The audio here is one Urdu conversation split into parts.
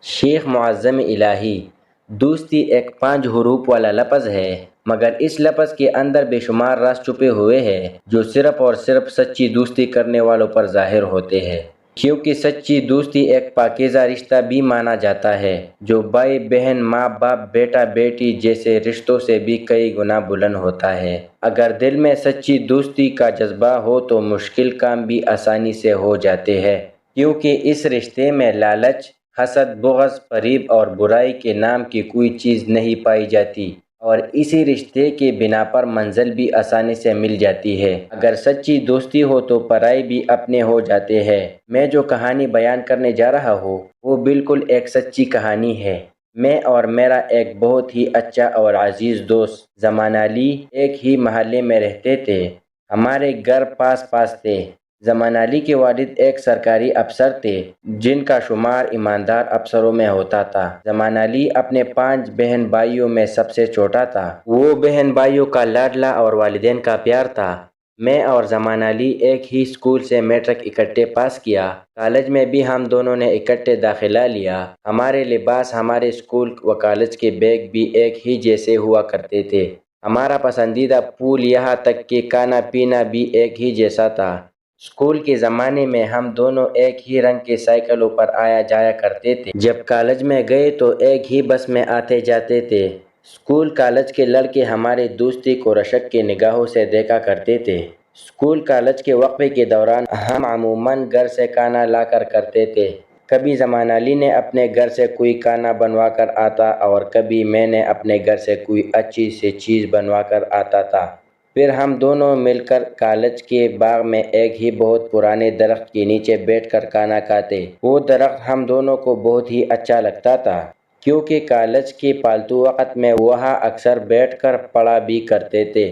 شیخ معظم الہی: دوستی ایک 5 حروف والا لفظ ہے، مگر اس لفظ کے اندر بے شمار راز چھپے ہوئے ہیں جو صرف اور صرف سچی دوستی کرنے والوں پر ظاہر ہوتے ہیں، کیونکہ سچی دوستی ایک پاکیزہ رشتہ بھی مانا جاتا ہے جو بھائی بہن، ماں باپ، بیٹا بیٹی جیسے رشتوں سے بھی کئی گنا بلند ہوتا ہے۔ اگر دل میں سچی دوستی کا جذبہ ہو تو مشکل کام بھی آسانی سے ہو جاتے ہیں، کیونکہ اس رشتے میں لالچ، حسد، بغض، فریب اور برائی کے نام کی کوئی چیز نہیں پائی جاتی، اور اسی رشتے کے بنا پر منزل بھی آسانی سے مل جاتی ہے۔ اگر سچی دوستی ہو تو پرائی بھی اپنے ہو جاتے ہیں۔ میں جو کہانی بیان کرنے جا رہا ہوں وہ بالکل ایک سچی کہانی ہے۔ میں اور میرا ایک بہت ہی اچھا اور عزیز دوست زمان علی ایک ہی محلے میں رہتے تھے۔ ہمارے گھر پاس پاس تھے۔ زمان علی کے والد ایک سرکاری افسر تھے جن کا شمار ایماندار افسروں میں ہوتا تھا۔ زمان علی اپنے 5 بہن بھائیوں میں سب سے چھوٹا تھا۔ وہ بہن بھائیوں کا لاڈلا اور والدین کا پیار تھا۔ میں اور زمان علی ایک ہی اسکول سے میٹرک اکٹھے پاس کیا۔ کالج میں بھی ہم دونوں نے اکٹھے داخلہ لیا۔ ہمارے لباس، ہمارے اسکول و کالج کے بیگ بھی ایک ہی جیسے ہوا کرتے تھے۔ ہمارا پسندیدہ پھول یہاں تک کہ کھانا پینا بھی ایک ہی جیسا تھا۔ اسکول کے زمانے میں ہم دونوں ایک ہی رنگ کے سائیکلوں پر آیا جایا کرتے تھے۔ جب کالج میں گئے تو ایک ہی بس میں آتے جاتے تھے۔ اسکول کالج کے لڑکے ہماری دوستی کو رشک کی نگاہوں سے دیکھا کرتے تھے۔ اسکول کالج کے وقفے کے دوران ہم عموماً گھر سے کھانا لا کر کرتے تھے۔ کبھی زمان علی نے اپنے گھر سے کوئی کھانا بنوا کر آتا اور کبھی میں نے اپنے گھر سے کوئی اچھی سی چیز بنوا کر آتا تھا۔ پھر ہم دونوں مل کر کالج کے باغ میں ایک ہی بہت پرانے درخت کے نیچے بیٹھ کر کھانا کھاتے۔ وہ درخت ہم دونوں کو بہت ہی اچھا لگتا تھا، کیونکہ کالج کے فالتو وقت میں وہاں اکثر بیٹھ کر پڑھا بھی کرتے تھے۔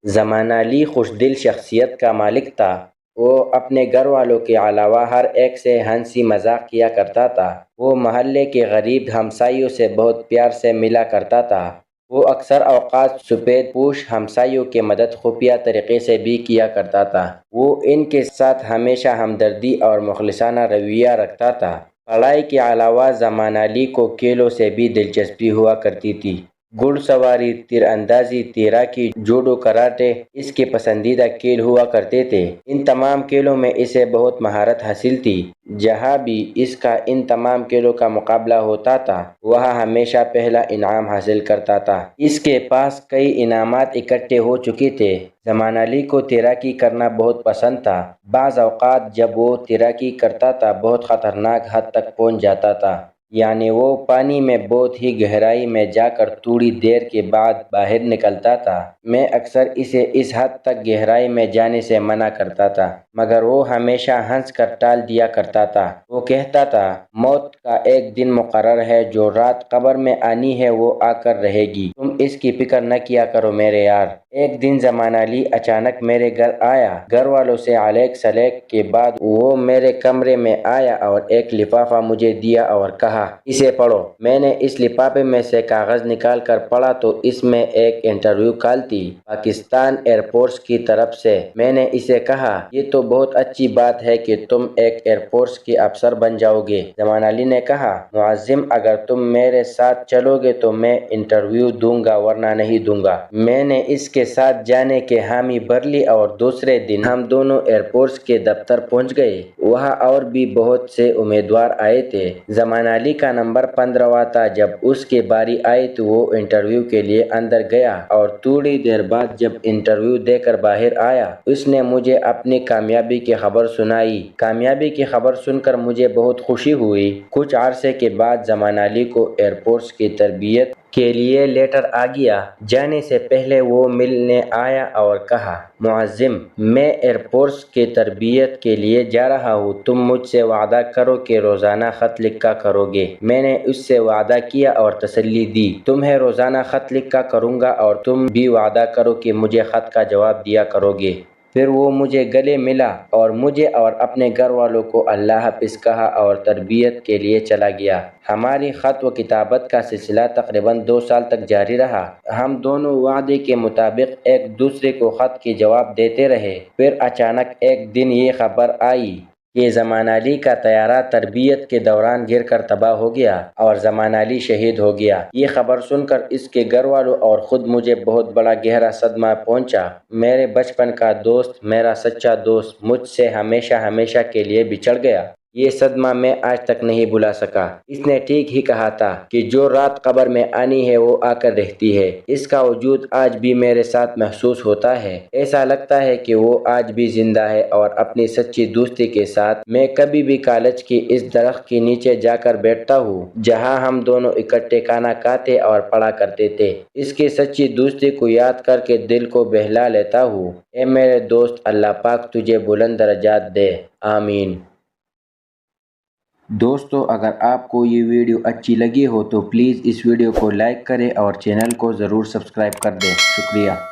زمان علی خوش دل شخصیت کا مالک تھا۔ وہ اپنے گھر والوں کے علاوہ ہر ایک سے ہنسی مذاق کیا کرتا تھا۔ وہ محلے کے غریب ہمسائیوں سے بہت پیار سے ملا کرتا تھا۔ وہ اکثر اوقات سفید پوش ہمسائیوں کی مدد خفیہ طریقے سے بھی کیا کرتا تھا۔ وہ ان کے ساتھ ہمیشہ ہمدردی اور مخلصانہ رویہ رکھتا تھا۔ پڑھائی کے علاوہ زمان علی کو کھیلوں سے بھی دلچسپی ہوا کرتی تھی۔ گھڑ سواری، تیر اندازی، تیراکی، جوڈو، کراٹے اس کے پسندیدہ کھیل ہوا کرتے تھے۔ ان تمام کھیلوں میں اسے بہت مہارت حاصل تھی۔ جہاں بھی اس کا ان تمام کھیلوں کا مقابلہ ہوتا تھا وہاں ہمیشہ پہلا انعام حاصل کرتا تھا۔ اس کے پاس کئی انعامات اکٹھے ہو چکے تھے۔ زمان علی کو تیراکی کرنا بہت پسند تھا۔ بعض اوقات جب وہ تیراکی کرتا تھا بہت خطرناک حد تک پہنچ جاتا تھا، یعنی وہ پانی میں بہت ہی گہرائی میں جا کر تھوڑی دیر کے بعد باہر نکلتا تھا۔ میں اکثر اسے اس حد تک گہرائی میں جانے سے منع کرتا تھا، مگر وہ ہمیشہ ہنس کر ٹال دیا کرتا تھا۔ وہ کہتا تھا، موت کا ایک دن مقرر ہے، جو رات قبر میں آنی ہے وہ آ کر رہے گی، تم اس کی فکر نہ کیا کرو میرے یار۔ ایک دن زمان علی اچانک میرے گھر آیا۔ گھر والوں سے علیق سلیق کے بعد وہ میرے کمرے میں آیا اور ایک لفافہ مجھے دیا اور کہا، اسے پڑھو۔ میں نے اس لفافے میں سے کاغذ نکال کر پڑھا تو اس میں ایک انٹرویو کال تھی، پاکستان ایئر فورس کی طرف سے۔ میں نے اسے کہا، یہ تو بہت اچھی بات ہے کہ تم ایک ایئر فورس کے افسر بن جاؤ گے۔ زمان علی نے کہا، معظم اگر تم میرے ساتھ چلو گے تو میں انٹرویو دوں گا ورنہ نہیں دوں گا۔ میں نے اس کے ساتھ جانے کے حامی بھر لی اور دوسرے دن ہم دونوں ایئر فورس کے دفتر پہنچ گئے۔ وہاں اور بھی بہت سے امیدوار آئے تھے۔ زمان علی کا نمبر 15واں تھا۔ جب اس کی باری آئی تو وہ انٹرویو کے لیے اندر گیا اور تھوڑی دیر بعد جب انٹرویو دے کر باہر آیا اس نے مجھے اپنی کامیابی کی خبر سنائی۔ کامیابی کی خبر سن کر مجھے بہت خوشی ہوئی۔ کچھ عرصے کے بعد زمان علی کو ایئر فورس کی تربیت کے لیے لیٹر آ گیا۔ جانے سے پہلے وہ ملنے آیا اور کہا، معظم میں ایئر فورس کی تربیت کے لیے جا رہا ہوں، تم مجھ سے وعدہ کرو کہ روزانہ خط لکھا کرو گے۔ میں نے اس سے وعدہ کیا اور تسلی دی، تمہیں روزانہ خط لکھا کروں گا اور تم بھی وعدہ کرو کہ مجھے خط کا جواب دیا کرو گے۔ پھر وہ مجھے گلے ملا اور مجھے اور اپنے گھر والوں کو اللہ حافظ کہا اور تربیت کے لیے چلا گیا۔ ہماری خط و کتابت کا سلسلہ تقریباً 2 سال تک جاری رہا۔ ہم دونوں وعدے کے مطابق ایک دوسرے کو خط کے جواب دیتے رہے۔ پھر اچانک ایک دن یہ خبر آئی کہ زمان علی کا طیارہ تربیت کے دوران گر کر تباہ ہو گیا اور زمان علی شہید ہو گیا۔ یہ خبر سن کر اس کے گھر والوں اور خود مجھے بہت بڑا گہرا صدمہ پہنچا۔ میرے بچپن کا دوست، میرا سچا دوست مجھ سے ہمیشہ کے لیے بچھڑ گیا۔ یہ صدمہ میں آج تک نہیں بھلا سکا۔ اس نے ٹھیک ہی کہا تھا کہ جو رات قبر میں آنی ہے وہ آ کر رہتی ہے۔ اس کا وجود آج بھی میرے ساتھ محسوس ہوتا ہے۔ ایسا لگتا ہے کہ وہ آج بھی زندہ ہے اور اپنی سچی دوستی کے ساتھ میں کبھی بھی کالج کی اس درخت کے نیچے جا کر بیٹھتا ہوں جہاں ہم دونوں اکٹھے کھانا کھاتے اور پڑھا کرتے تھے۔ اس کی سچی دوستی کو یاد کر کے دل کو بہلا لیتا ہوں۔ اے میرے دوست، اللہ پاک تجھے بلند درجات دے، آمین۔ دوستو، اگر آپ کو یہ ویڈیو اچھی لگی ہو تو پلیز اس ویڈیو کو لائک کریں اور چینل کو ضرور سبسکرائب کر دیں۔ شکریہ۔